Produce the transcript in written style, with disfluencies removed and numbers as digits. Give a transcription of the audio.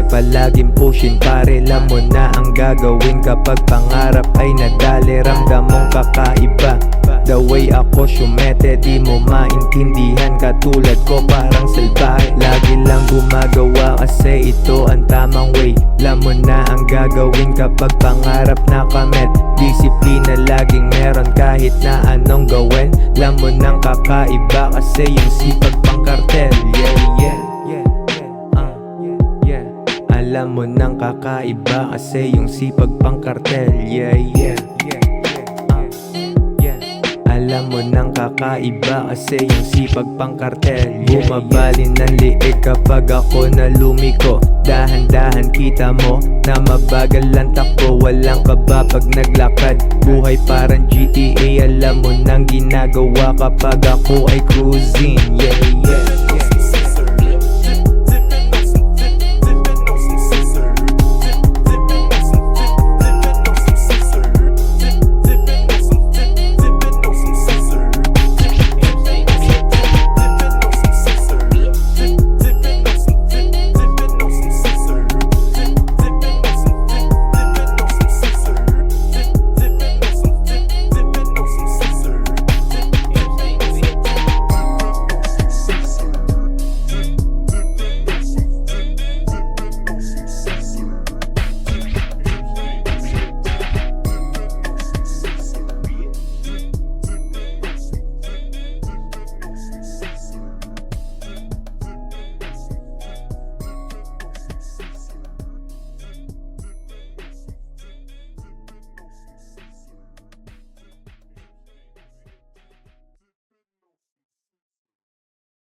palaging pushing pare, alam mo na ang gagawin kapag pangarap ay nadali. Ramdam mong kakaiba, the way ako syumete, di mo maintindihan. Katulad ko parang salbahe, lagi lang gumagawa kasi ito ang tamang way. Alam mo na ang gagawin kapag pangarap na kamit. Disiplina laging meron kahit na anong gawin. Alam mo nang kakaiba kasi yung sipag pang kartel. Alam mo nang kakaiba kasi yung sipag pang kartel. Alam mo nang kakaiba kasi yung sipag pang kartel. Bumabali ng liig kapag ako na lumiko. Dahan-dahan kita mo na mabagal ang takbo. Walang kaba pag naglakad, buhay parang GTA. Alam mo nang ginagawa kapag ako ay cruising.